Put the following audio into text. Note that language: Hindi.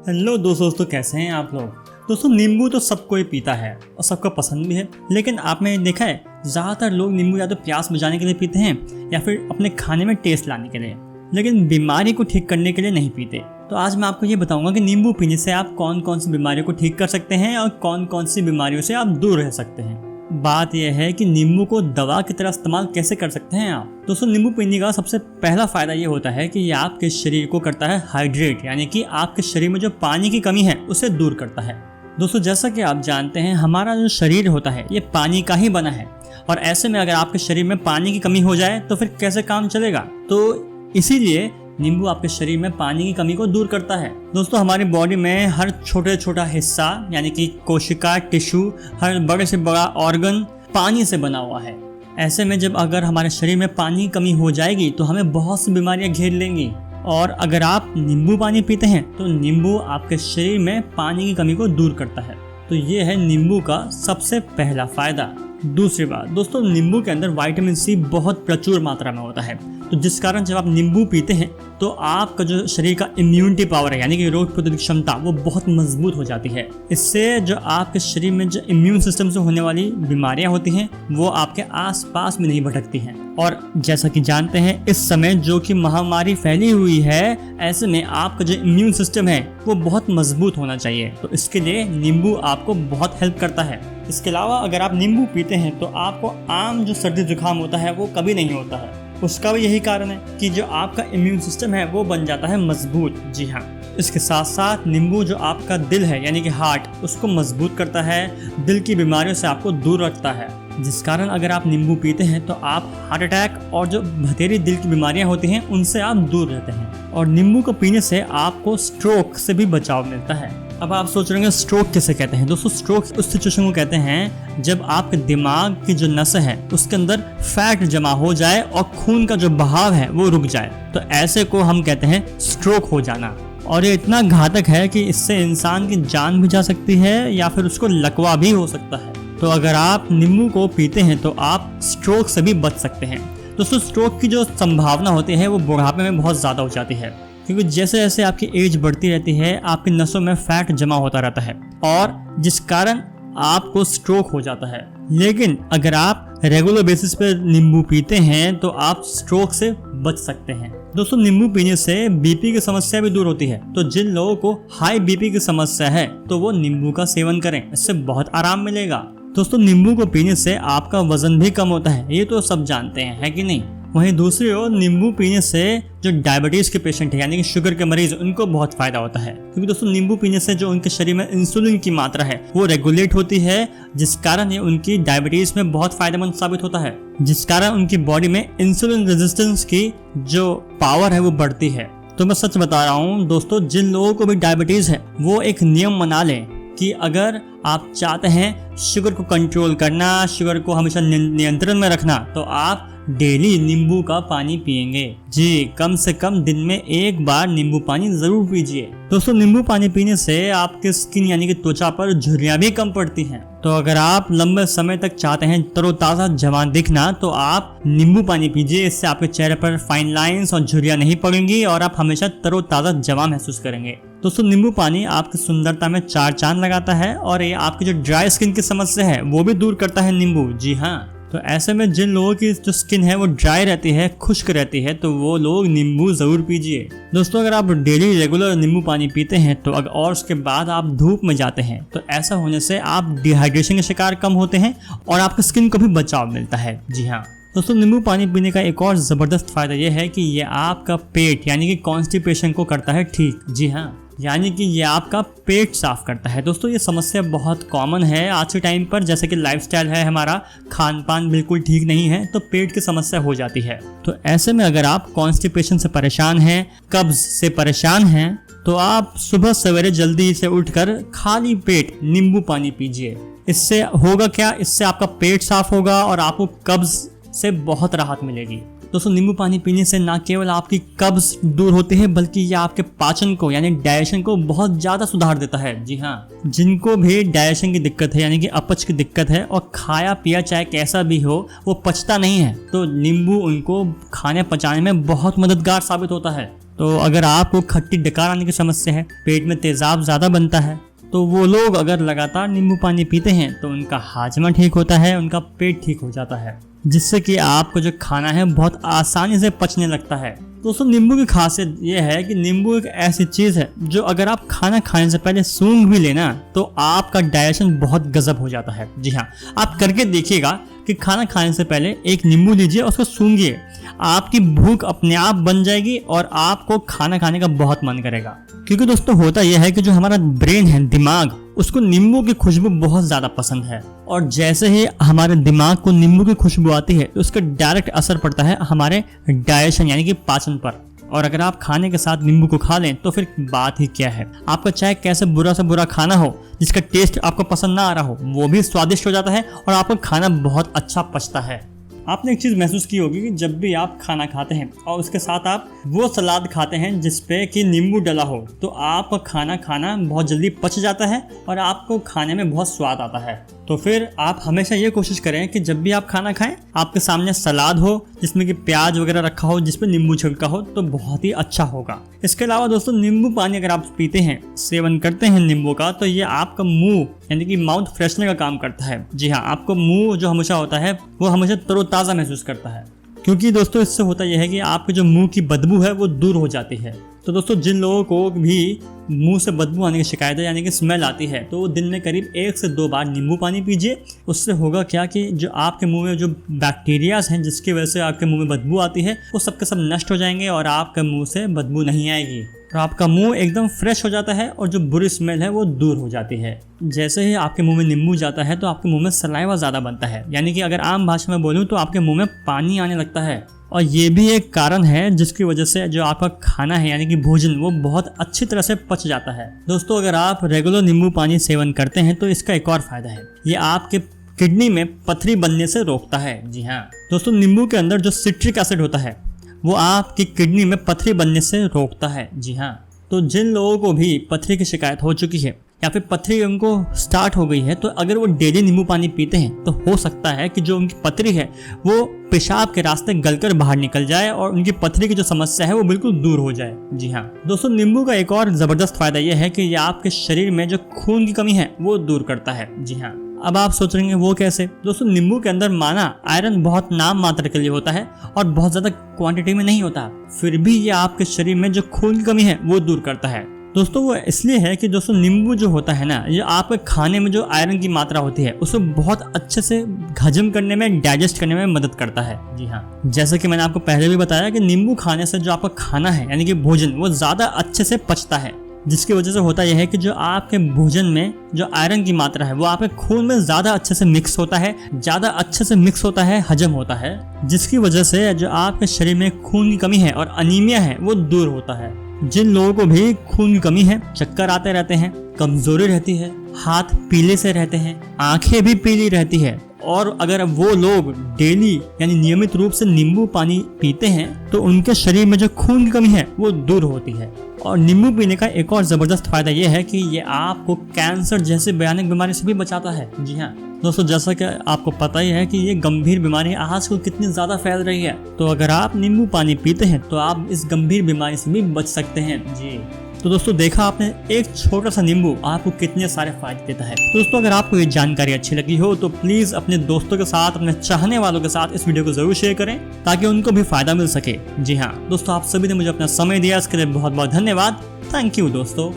हेलो दोस्तों, कैसे हैं आप लोग। दोस्तों, नींबू तो सब कोई पीता है और सबको पसंद भी है, लेकिन आपने देखा है ज़्यादातर लोग नींबू या तो प्यास बुझाने के लिए पीते हैं या फिर अपने खाने में टेस्ट लाने के लिए, लेकिन बीमारी को ठीक करने के लिए नहीं पीते। तो आज मैं आपको ये बताऊंगा कि नींबू पीने से आप कौन कौन सी बीमारियों को ठीक कर सकते हैं और कौन कौन सी बीमारियों से आप दूर रह सकते हैं। बात यह है कि नींबू को दवा की तरह इस्तेमाल कैसे कर सकते हैं आप। दोस्तों, नींबू पीने का सबसे पहला फायदा ये होता है कि ये आपके शरीर को करता है हाइड्रेट, यानी कि आपके शरीर में जो पानी की कमी है उसे दूर करता है। दोस्तों, जैसा कि आप जानते हैं हमारा जो शरीर होता है ये पानी का ही बना है, और ऐसे में अगर आपके शरीर में पानी की कमी हो जाए तो फिर कैसे काम चलेगा। तो इसीलिए नींबू आपके शरीर में पानी की कमी को दूर करता है। दोस्तों, हमारी बॉडी में हर छोटे छोटा हिस्सा यानी कि कोशिका, टिश्यू, हर बड़े से बड़ा ऑर्गन पानी से बना हुआ है। ऐसे में जब अगर हमारे शरीर में पानी की कमी हो जाएगी तो हमें बहुत सी बीमारियां घेर लेंगी। और अगर आप नींबू पानी पीते हैं तो नींबू आपके शरीर में पानी की कमी को दूर करता है। तो ये है नींबू का सबसे पहला फायदा। दूसरी बात दोस्तों, नींबू के अंदर विटामिन सी बहुत प्रचुर मात्रा में होता है, तो जिस कारण जब आप नींबू पीते हैं तो आपका जो शरीर का इम्यूनिटी पावर है यानी कि रोग प्रतिरोधक क्षमता वो बहुत मजबूत हो जाती है। इससे जो आपके शरीर में जो इम्यून सिस्टम से होने वाली बीमारियां होती हैं वो आपके आसपास में नहीं भटकती हैं। और जैसा कि जानते हैं इस समय जो कि महामारी फैली हुई है, ऐसे में आपका जो इम्यून सिस्टम है वो बहुत मजबूत होना चाहिए। तो इसके लिए नींबू आपको बहुत हेल्प करता है। इसके अलावा अगर आप नींबू पीते हैं तो आपको आम जो सर्दी जुकाम होता है वो कभी नहीं होता है। उसका भी यही कारण है कि जो आपका इम्यून सिस्टम है वो बन जाता है मजबूत। जी हाँ, इसके साथ साथ नींबू जो आपका दिल है यानी कि हार्ट, उसको मजबूत करता है, दिल की बीमारियों से आपको दूर रखता है, जिस कारण अगर आप नींबू पीते हैं तो आप हार्ट अटैक और जो भतेरी दिल की बीमारियां होती हैं उनसे आप दूर रहते हैं। और नींबू को पीने से आपको स्ट्रोक से भी बचाव मिलता है। अब आप सोच रहे हैं स्ट्रोक किसे कहते हैं। दोस्तों, स्ट्रोक उस सिचुएशन को कहते हैं जब आपके दिमाग की जो नस है उसके अंदर फैट जमा हो जाए और खून का जो बहाव है वो रुक जाए, तो ऐसे को हम कहते हैं स्ट्रोक हो जाना। और ये इतना घातक है कि इससे इंसान की जान भी जा सकती है या फिर उसको लकवा भी हो सकता है। तो अगर आप नींबू को पीते हैं तो आप स्ट्रोक से भी बच सकते हैं। दोस्तों, स्ट्रोक की जो संभावना होती है वो बुढ़ापे में बहुत ज़्यादा हो जाती है, क्योंकि जैसे जैसे आपकी एज बढ़ती रहती है आपकी नसों में फैट जमा होता रहता है और जिस कारण आपको स्ट्रोक हो जाता है। लेकिन अगर आप रेगुलर बेसिस पर नींबू पीते हैं तो आप स्ट्रोक से बच सकते हैं। दोस्तों, नींबू पीने से बीपी की समस्या भी दूर होती है, तो जिन लोगों को हाई बीपी की समस्या है तो वो नींबू का सेवन करें, इससे बहुत आराम मिलेगा। दोस्तों, नींबू को पीने से आपका वजन भी कम होता है, ये तो सब जानते हैं, है कि नहीं। वहीं दूसरी ओर नींबू पीने से जो डायबिटीज के पेशेंट है यानी कि शुगर के मरीज, उनको बहुत फायदा होता है, क्योंकि दोस्तों नींबू पीने से जो उनके शरीर में इंसुलिन की मात्रा है वो रेगुलेट होती है, जिस कारण ये उनकी डायबिटीज में बहुत फायदेमंद साबित होता है, जिस कारण उनकी बॉडी में इंसुलिन रेजिस्टेंस की जो पावर है वो बढ़ती है। तो मैं सच बता रहा हूँ दोस्तों, जिन लोगों को भी डायबिटीज है वो एक नियम बना लें कि अगर आप चाहते हैं शुगर को कंट्रोल करना, शुगर को हमेशा नियंत्रण में रखना, तो आप डेली नींबू का पानी पिएंगे। जी, कम से कम दिन में एक बार नींबू पानी जरूर पीजिए। दोस्तों, नींबू पानी पीने से आपके स्किन यानी कि त्वचा पर झुर्रियां भी कम पड़ती हैं। तो अगर आप लंबे समय तक चाहते हैं तरोताजा जवान दिखना तो आप नींबू पानी पीजिए। इससे आपके चेहरे पर फाइन लाइंस और झुर्रियां नहीं पड़ेंगी और आप हमेशा तरोताजा जवान महसूस करेंगे। दोस्तों, नींबू पानी आपकी सुंदरता में चार चांद लगाता है और ये आपकी जो ड्राई स्किन की समस्या है वो भी दूर करता है नींबू। जी हाँ, तो ऐसे में जिन लोगों की जो स्किन है वो ड्राई रहती है, खुश्क रहती है, तो वो लोग नींबू जरूर पीजिए। दोस्तों, अगर आप डेली रेगुलर नींबू पानी पीते हैं तो अगर और उसके बाद आप धूप में जाते हैं तो ऐसा होने से आप डिहाइड्रेशन के शिकार कम होते हैं और आपकी स्किन को भी बचाव मिलता है। जी हाँ दोस्तों, नींबू पानी पीने का एक और ज़बरदस्त फायदा यह है कि ये आपका पेट यानी कि कॉन्स्टिपेशन को करता है ठीक। जी हाँ, यानी कि ये आपका पेट साफ करता है। दोस्तों, ये समस्या बहुत कॉमन है आज के टाइम पर, जैसे कि लाइफस्टाइल है हमारा, खान पान बिल्कुल ठीक नहीं है तो पेट की समस्या हो जाती है। तो ऐसे में अगर आप कॉन्स्टिपेशन से परेशान हैं, कब्ज से परेशान हैं, तो आप सुबह सवेरे जल्दी से उठकर खाली पेट नींबू पानी पीजिए। इससे होगा क्या, इससे आपका पेट साफ होगा और आपको कब्ज से बहुत राहत मिलेगी। दोस्तों, नींबू पानी पीने से ना केवल आपकी कब्ज दूर होती है बल्कि यह आपके पाचन को यानी डाइजेशन को बहुत ज़्यादा सुधार देता है। जी हाँ, जिनको भी डाइजेशन की दिक्कत है यानी कि अपच की दिक्कत है और खाया पिया चाहे कैसा भी हो वो पचता नहीं है, तो नींबू उनको खाने पचाने में बहुत मददगार साबित होता है। तो अगर आपको खट्टी डकार आने की समस्या है, पेट में तेजाब ज़्यादा बनता है, तो वो लोग अगर लगातार नींबू पानी पीते हैं तो उनका हाजमा ठीक होता है, उनका पेट ठीक हो जाता है, जिससे कि आपको जो खाना है बहुत आसानी से पचने लगता है। दोस्तों नींबू की खासियत यह है कि नींबू एक ऐसी चीज़ है जो अगर आप खाना खाने से पहले सूंघ भी लेना तो आपका डाइजेशन बहुत गजब हो जाता है। जी हाँ, आप करके देखिएगा कि खाना खाने से पहले एक नींबू लीजिए और उसको सूंघिए, आपकी भूख अपने आप बन जाएगी और आपको खाना खाने का बहुत मन करेगा। क्योंकि दोस्तों होता यह है कि जो हमारा ब्रेन है, दिमाग, उसको नींबू की खुशबू बहुत ज़्यादा पसंद है, और जैसे ही हमारे दिमाग को नींबू की खुशबू आती है तो उसका डायरेक्ट असर पड़ता है हमारे डाइजेशन यानी कि पाचन पर। और अगर आप खाने के साथ नींबू को खा लें तो फिर बात ही क्या है, आपका चाहे कैसे बुरा से बुरा खाना हो, जिसका टेस्ट आपको पसंद ना आ रहा हो, वो भी स्वादिष्ट हो जाता है और आपका खाना बहुत अच्छा पचता है। आपने एक चीज़ महसूस की होगी कि जब भी आप खाना खाते हैं और उसके साथ आप वो सलाद खाते हैं जिसपे कि नींबू डला हो, तो आपका खाना बहुत जल्दी पच जाता है और आपको खाने में बहुत स्वाद आता है। तो फिर आप हमेशा ये कोशिश करें कि जब भी आप खाना खाएं आपके सामने सलाद हो जिसमें कि प्याज वगैरह रखा हो, जिस पे नींबू छिड़का हो, तो बहुत ही अच्छा होगा। इसके अलावा दोस्तों नींबू पानी अगर आप पीते हैं, सेवन करते हैं नींबू का, तो ये आपका मुंह यानी कि माउथ फ्रेशनर का काम करता है। जी हाँ, आपको मुंह जो हमेशा होता है वो हमेशा तरोताज़ा महसूस करता है, क्योंकि दोस्तों इससे होता यह है कि आपके जो मुंह की बदबू है वो दूर हो जाती है। तो दोस्तों जिन लोगों को भी मुंह से बदबू आने की शिकायत है यानी कि स्मेल आती है, तो वो दिन में करीब 1 से 2 बार नींबू पानी पीजिए। उससे होगा क्या कि जो आपके मुंह में जो बैक्टीरियाज हैं जिसकी वजह से आपके मुंह में बदबू आती है वो सबके सब नष्ट हो जाएंगे और आपके मुंह से बदबू नहीं आएगी और आपका मुंह एकदम फ्रेश हो जाता है और जो बुरी स्मेल है वो दूर हो जाती है। जैसे ही आपके मुंह में नींबू जाता है तो आपके मुंह में सलाइवा ज़्यादा बनता है, यानी कि अगर आम भाषा में बोलूँ तो आपके मुंह में पानी आने लगता है। और ये भी एक कारण है जिसकी वजह से जो आपका खाना है यानी कि भोजन वो बहुत अच्छी तरह से पच जाता है। दोस्तों अगर आप रेगुलर नींबू पानी सेवन करते हैं तो इसका एक और फायदा है, ये आपके किडनी में पथरी बनने से रोकता है। जी हाँ दोस्तों, नींबू के अंदर जो सिट्रिक एसिड होता है वो आपकी किडनी में पथरी बनने से रोकता है। जी हाँ, तो जिन लोगों को भी पथरी की शिकायत हो चुकी है या फिर पथरी उनको स्टार्ट हो गई है, तो अगर वो डेली नींबू पानी पीते हैं तो हो सकता है कि जो उनकी पथरी है वो पेशाब के रास्ते गलकर बाहर निकल जाए और उनकी पथरी की जो समस्या है वो बिल्कुल दूर हो जाए। जी हाँ दोस्तों, नींबू का एक और ज़बरदस्त फायदा यह है कि ये आपके शरीर में जो खून की कमी है वो दूर करता है। जी हाँ, अब आप सोच रहे हैं वो कैसे? दोस्तों नींबू के अंदर माना आयरन बहुत नाम मात्र के लिए होता है और बहुत ज़्यादा क्वांटिटी में नहीं होता, फिर भी ये आपके शरीर में जो खून की कमी है वो दूर करता है। दोस्तों वो इसलिए है कि दोस्तों नींबू जो होता है ना, ये आपके खाने में जो आयरन की मात्रा होती है उसको बहुत अच्छे से हजम करने में, डाइजेस्ट करने में मदद करता है। जी हाँ, जैसे कि मैंने आपको पहले भी बताया कि नींबू खाने से जो आपका खाना है यानी कि भोजन वो ज़्यादा अच्छे से पचता है, जिसकी वजह से होता यह है कि जो आपके भोजन में जो आयरन की मात्रा है वो आपके खून में ज़्यादा अच्छे से मिक्स होता है, ज़्यादा अच्छे से मिक्स होता है, हजम होता है, जिसकी वजह से जो आपके शरीर में खून की कमी है और अनीमिया है वो दूर होता है। जिन लोगों को भी खून की कमी है, चक्कर आते रहते हैं, कमजोरी रहती है, हाथ पीले से रहते हैं, आंखें भी पीली रहती है, और अगर वो लोग डेली यानी नियमित रूप से नींबू पानी पीते हैं तो उनके शरीर में जो खून की कमी है वो दूर होती है। और नींबू पीने का एक और ज़बरदस्त फायदा ये है कि ये आपको कैंसर जैसे भयानक बीमारी से भी बचाता है। जी हाँ दोस्तों, जैसा कि आपको पता ही है कि ये गंभीर बीमारी आजकल कितनी ज़्यादा फैल रही है, तो अगर आप नींबू पानी पीते हैं तो आप इस गंभीर बीमारी से भी बच सकते हैं। जी तो दोस्तों, देखा आपने एक छोटा सा नींबू आपको कितने सारे फायदे देता है। तो दोस्तों, अगर आपको ये जानकारी अच्छी लगी हो तो प्लीज़ अपने दोस्तों के साथ, अपने चाहने वालों के साथ इस वीडियो को ज़रूर शेयर करें ताकि उनको भी फ़ायदा मिल सके। जी हाँ दोस्तों, आप सभी ने मुझे अपना समय दिया, इसके लिए बहुत बहुत धन्यवाद। थैंक यू दोस्तों।